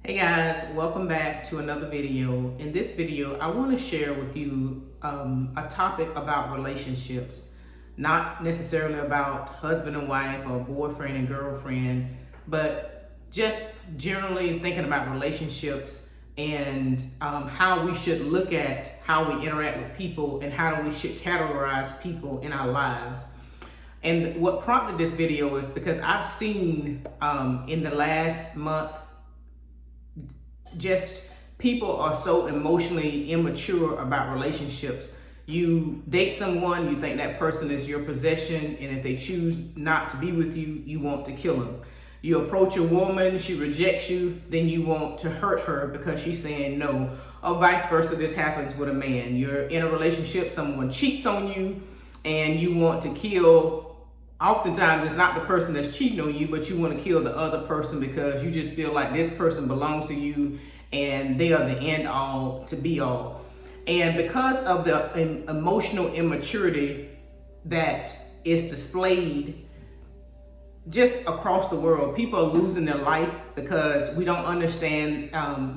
Hey guys, welcome back to another video. In this video, I want to share with you a topic about relationships, not necessarily about husband and wife or boyfriend and girlfriend, but just generally thinking about relationships and how we should look at how we interact with people and how we should categorize people in our lives. And what prompted this video is because I've seen in the last month, just people are so emotionally immature about relationships. You date someone, you think that person is your possession, and if they choose not to be with you, you want to kill them. You approach a woman, she rejects you, then you want to hurt her because she's saying no. Or vice versa, this happens with a man. You're in a relationship, someone cheats on you, and you want to kill. Oftentimes it's not the person that's cheating on you, but you want to kill the other person because you just feel like this person belongs to you and they are the end all to be all. And because of the emotional immaturity that is displayed just across the world, people are losing their life because we don't understand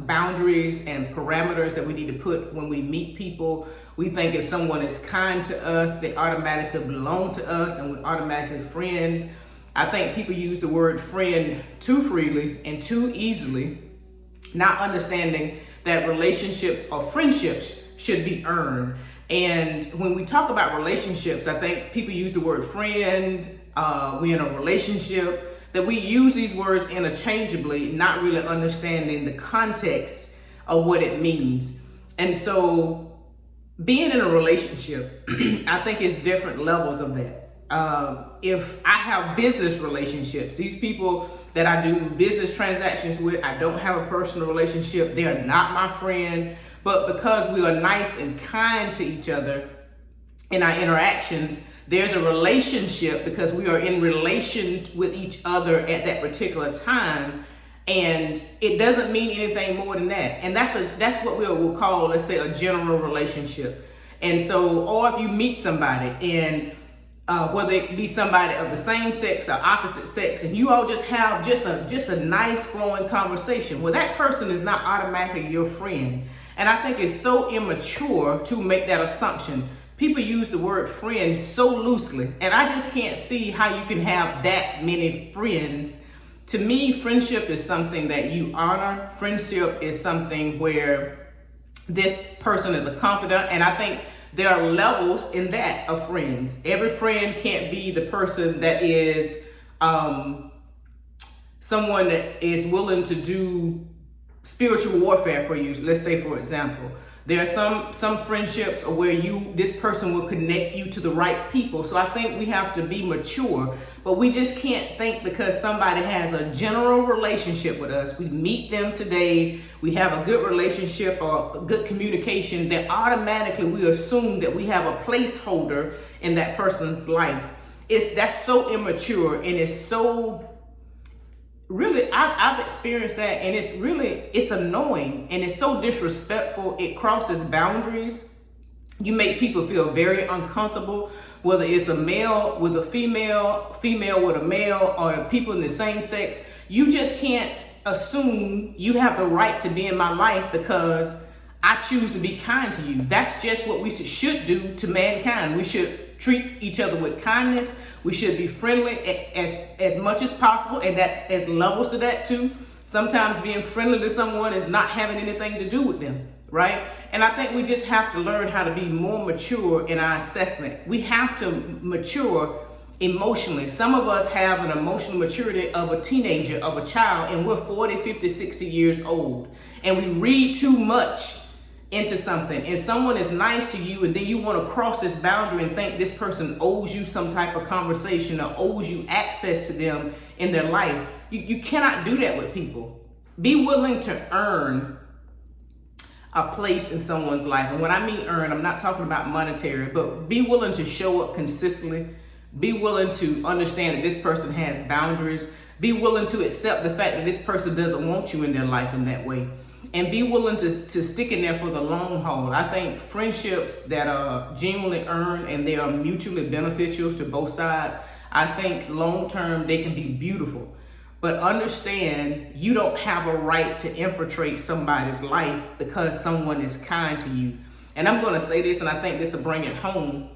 boundaries and parameters that we need to put when we meet people. We think if someone is kind to us, they automatically belong to us and we're automatically friends. I think people use the word friend too freely and too easily, not understanding that relationships or friendships should be earned. And when we talk about relationships, I think people use the word friend, we're in a relationship, that we use these words interchangeably, not really understanding the context of what it means. And so being in a relationship, I think it's different levels of that. If I have business relationships, these people that I do business transactions with, I don't have a personal relationship, they are not my friend, but because we are nice and kind to each other in our interactions, there's a relationship because we are in relation with each other at that particular time. And it doesn't mean anything more than that. And that's what we'll call, let's say, a general relationship. And so, or if you meet somebody and whether it be somebody of the same sex or opposite sex, and you all just have just a nice flowing conversation, well, that person is not automatically your friend. And I think it's so immature to make that assumption. People use the word friend so loosely, and I just can't see how you can have that many friends. To me, friendship is something that you honor. Friendship is something where this person is a confidant, and I think there are levels in that of friends. Every friend can't be the person that is someone that is willing to do spiritual warfare for you. Let's say, for example, there are some friendships where this person will connect you to the right people. So I think we have to be mature, but we just can't think because somebody has a general relationship with us, we meet them today, we have a good relationship or a good communication, that automatically we assume that we have a placeholder in that person's life. That's so immature, and it's so really, I've experienced that, and it's annoying and it's so disrespectful. It crosses boundaries. You make people feel very uncomfortable, whether it's a male with a female, female with a male, or people in the same sex. You just can't assume you have the right to be in my life because I choose to be kind to you. That's just what we should do to mankind. We should treat each other with kindness. We should be friendly as much as possible, and there's levels to that too. Sometimes being friendly to someone is not having anything to do with them, right? And I think we just have to learn how to be more mature in our assessment. We have to mature emotionally. Some of us have an emotional maturity of a teenager, of a child, and we're 40, 50, 60 years old. And we read too much into something. If someone is nice to you and then you want to cross this boundary and think this person owes you some type of conversation or owes you access to them in their life, you cannot do that with people. Be willing to earn a place in someone's life. And when I mean earn, I'm not talking about monetary, but be willing to show up consistently. Be willing to understand that this person has boundaries. Be willing to accept the fact that this person doesn't want you in their life in that way. And be willing to stick in there for the long haul. I think friendships that are genuinely earned and they are mutually beneficial to both sides, I think long term they can be beautiful. But understand, you don't have a right to infiltrate somebody's life because someone is kind to you. And I'm going to say this, and I think this will bring it home.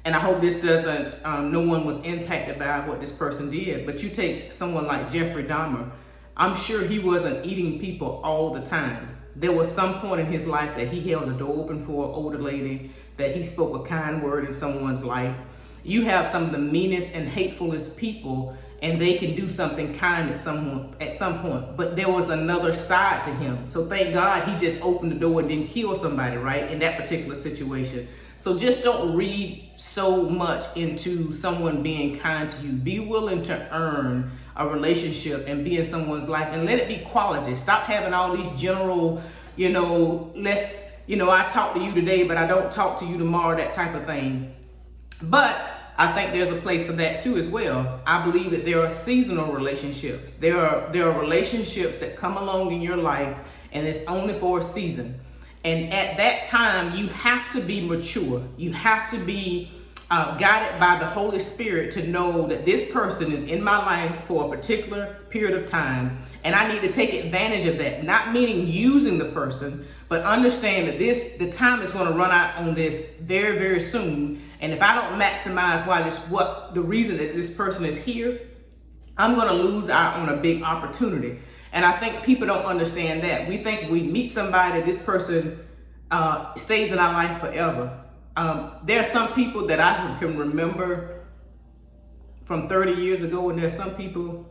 And I hope this doesn't, no one was impacted by what this person did. But you take someone like Jeffrey Dahmer. I'm sure he wasn't eating people all the time. There was some point in his life that he held the door open for an older lady, that he spoke a kind word in someone's life. You have some of the meanest and hatefulest people, and they can do something kind at someone at some point. But there was another side to him. So thank God he just opened the door and didn't kill somebody, right, in that particular situation. So just don't read so much into someone being kind to you. Be willing to earn a relationship and be in someone's life, and let it be quality. Stop having all these general, I talk to you today, but I don't talk to you tomorrow, that type of thing. But I think there's a place for that too as well. I believe that there are seasonal relationships. There are relationships that come along in your life, and it's only for a season. And at that time, you have to be mature. You have to be guided by the Holy Spirit to know that this person is in my life for a particular period of time, and I need to take advantage of that. Not meaning using the person, but understand that the time is going to run out on this very, very soon. And if I don't maximize the reason that this person is here, I'm going to lose out on a big opportunity. And I think people don't understand that. We think we meet somebody, this person stays in our life forever. There are some people that I can remember from 30 years ago, and there's some people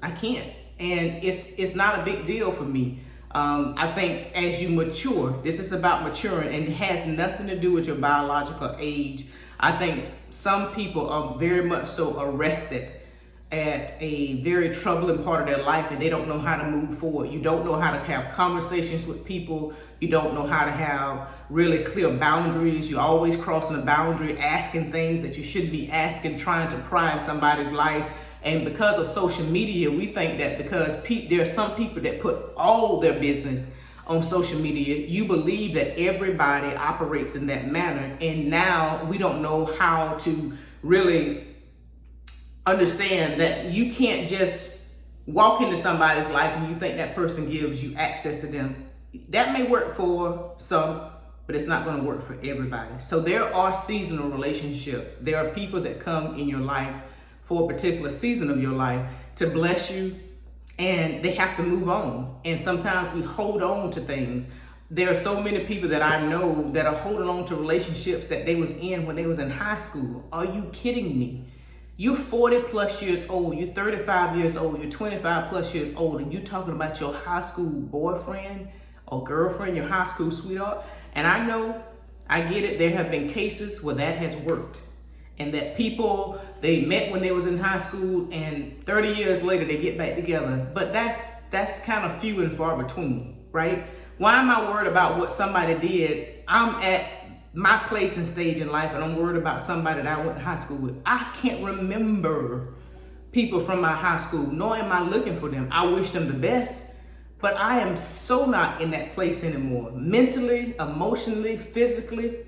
I can't. And it's not a big deal for me. I think as you mature, this is about maturing, and it has nothing to do with your biological age. I think some people are very much so arrested at a very troubling part of their life, and they don't know how to move forward. You don't know how to have conversations with people. You don't know how to have really clear boundaries. You're always crossing a boundary, asking things that you shouldn't be asking, trying to pry in somebody's life. And because of social media, we think that because there are some people that put all their business on social media, you believe that everybody operates in that manner. And now we don't know how to really understand that you can't just walk into somebody's life and you think that person gives you access to them. That may work for some, but it's not going to work for everybody. So there are seasonal relationships. There are people that come in your life for a particular season of your life to bless you, and they have to move on. And sometimes we hold on to things. There are so many people that I know that are holding on to relationships that they was in when they was in high school. Are you kidding me? You're 40 plus years old, you're 35 years old, you're 25 plus years old, and you're talking about your high school boyfriend or girlfriend, your high school sweetheart. And I know, I get it, there have been cases where that has worked. And that people, they met when they was in high school, and 30 years later they get back together. But that's kind of few and far between, right? Why am I worried about what somebody did? I'm at my place and stage in life, and I'm worried about somebody that I went to high school with. I can't remember people from my high school, nor am I looking for them. I wish them the best, but I am so not in that place anymore. Mentally, emotionally, physically.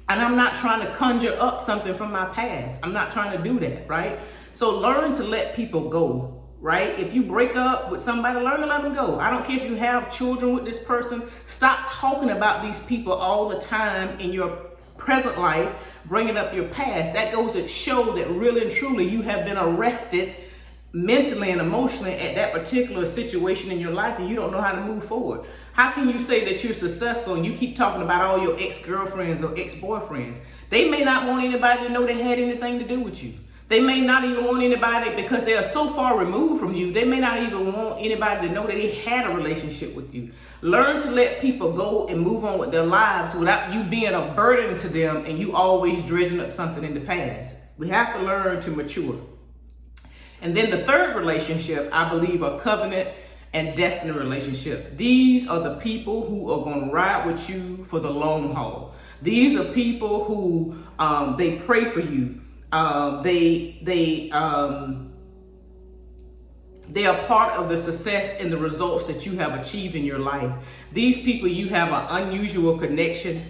And I'm not trying to conjure up something from my past. I'm not trying to do that, right? So learn to let people go, right? If you break up with somebody, learn to let them go. I don't care if you have children with this person. Stop talking about these people all the time in your present life, bringing up your past. That goes to show that really and truly you have been arrested mentally and emotionally at that particular situation in your life, and you don't know how to move forward. How can you say that you're successful and you keep talking about all your ex-girlfriends or ex-boyfriends? They may not want anybody to know they had anything to do with you. They may not even want anybody, because they are so far removed from you, they may not even want anybody to know that they had a relationship with you. Learn to let people go and move on with their lives without you being a burden to them and you always dredging up something in the past. We have to learn to mature. And then the third relationship, I believe, are covenant and destiny relationship. These are the people who are going to ride with you for the long haul. These are people who they pray for you. They are part of the success and the results that you have achieved in your life. These people, you have an unusual connection.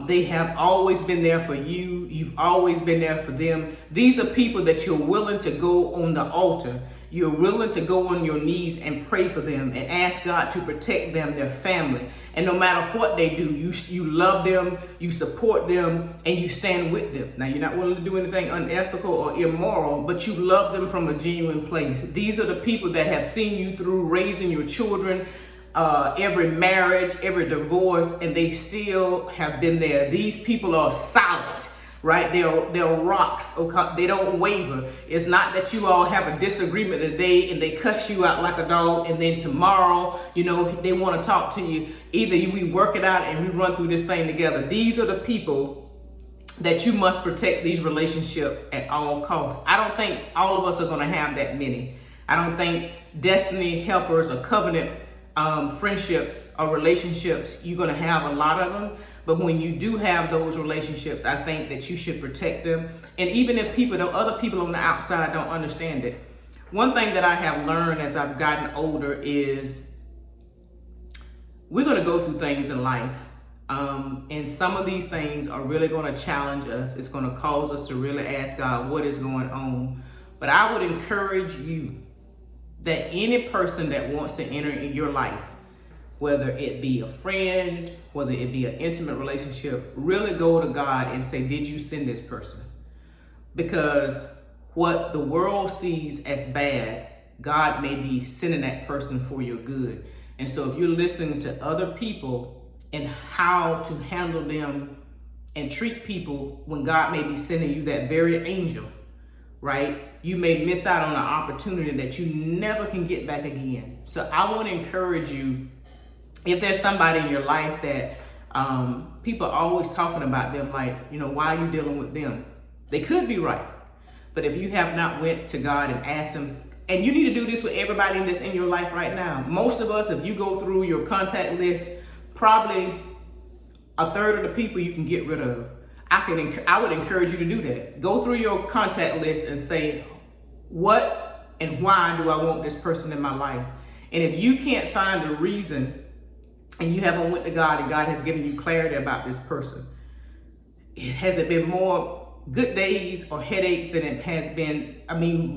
They have always been there for you. You've always been there for them. These are people that you're willing to go on the altar. You're willing to go on your knees and pray for them and ask God to protect them, their family. And no matter what they do, you love them, you support them, and you stand with them. Now, you're not willing to do anything unethical or immoral, but you love them from a genuine place. These are the people that have seen you through raising your children, every marriage, every divorce, and they still have been there. These people are solid, right? They're rocks. Okay? They don't waver. It's not that you all have a disagreement today and they cuss you out like a dog, and then tomorrow, they want to talk to you. Either we work it out and we run through this thing together. These are the people that you must protect these relationships at all costs. I don't think all of us are going to have that many. I don't think destiny helpers or covenant friendships or relationships, you're going to have a lot of them. But when you do have those relationships, I think that you should protect them. And even if other people on the outside don't understand it. One thing that I have learned as I've gotten older is we're going to go through things in life. And some of these things are really going to challenge us. It's going to cause us to really ask God, what is going on? But I would encourage you that any person that wants to enter in your life, whether it be a friend, whether it be an intimate relationship, really go to God and say, did you send this person? Because what the world sees as bad, God may be sending that person for your good. And so if you're listening to other people and how to handle them and treat people when God may be sending you that very angel, right? You may miss out on an opportunity that you never can get back again. So I want to encourage you, if there's somebody in your life that people are always talking about them, like, why are you dealing with them? They could be right. But if you have not went to God and asked him, and you need to do this with everybody that's in your life right now. Most of us, if you go through your contact list, probably a third of the people you can get rid of. I would encourage you to do that. Go through your contact list and say, what and why do I want this person in my life? And if you can't find a reason and you haven't went to God and God has given you clarity about this person, has it been more good days or headaches than it has been,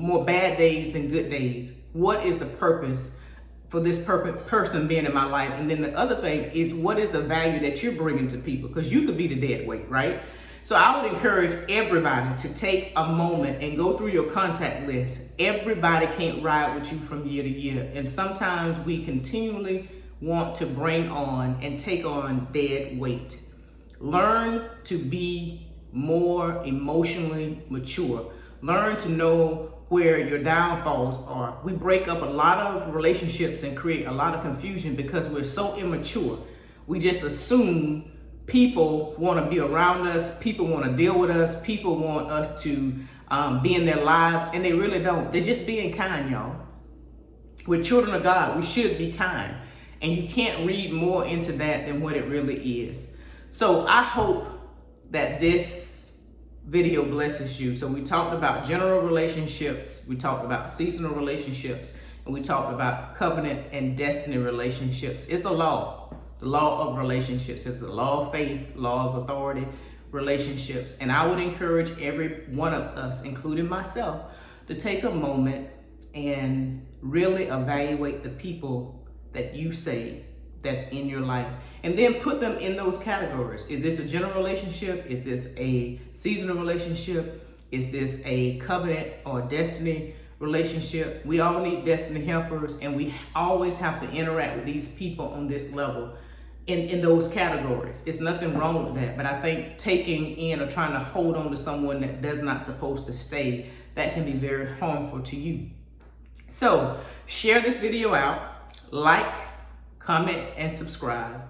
more bad days than good days? What is the purpose for this person being in my life? And then the other thing is, what is the value that you're bringing to people? Because you could be the dead weight, right? So I would encourage everybody to take a moment and go through your contact list. Everybody can't ride with you from year to year. And sometimes we continually want to bring on and take on dead weight. Learn to be more emotionally mature. Learn to know where your downfalls are. We break up a lot of relationships and create a lot of confusion because we're so immature. We just assume people want to be around us, people want to deal with us, people want us to be in their lives, and they really don't. They're just being kind, y'all. We're children of God. We should be kind. And you can't read more into that than what it really is. So I hope that this video blesses you. So we talked about general relationships, we talked about seasonal relationships, and we talked about covenant and destiny relationships. It's a law. The law of relationships is the law of faith, law of authority, relationships. And I would encourage every one of us, including myself, to take a moment and really evaluate the people that you say that's in your life, and then put them in those categories. Is this a general relationship? Is this a seasonal relationship? Is this a covenant or destiny relationship? We all need destiny helpers, and we always have to interact with these people on this level in those categories. It's nothing wrong with that, but I think taking in or trying to hold on to someone that does not supposed to stay, that can be very harmful to you. So share this video out, like, comment, and subscribe.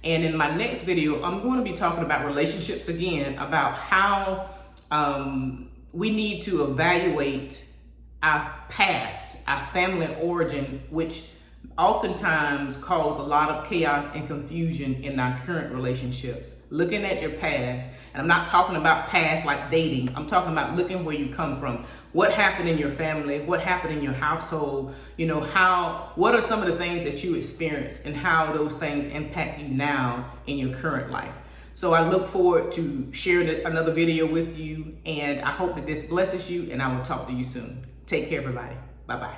And in my next video, I'm going to be talking about relationships again, about how we need to evaluate our past, our family origin, which oftentimes cause a lot of chaos and confusion in our current relationships. Looking at your past, and I'm not talking about past like dating, I'm talking about looking where you come from. What happened in your family? What happened in your household? What are some of the things that you experienced and how those things impact you now in your current life? So I look forward to sharing another video with you, and I hope that this blesses you, and I will talk to you soon. Take care, everybody. Bye-bye.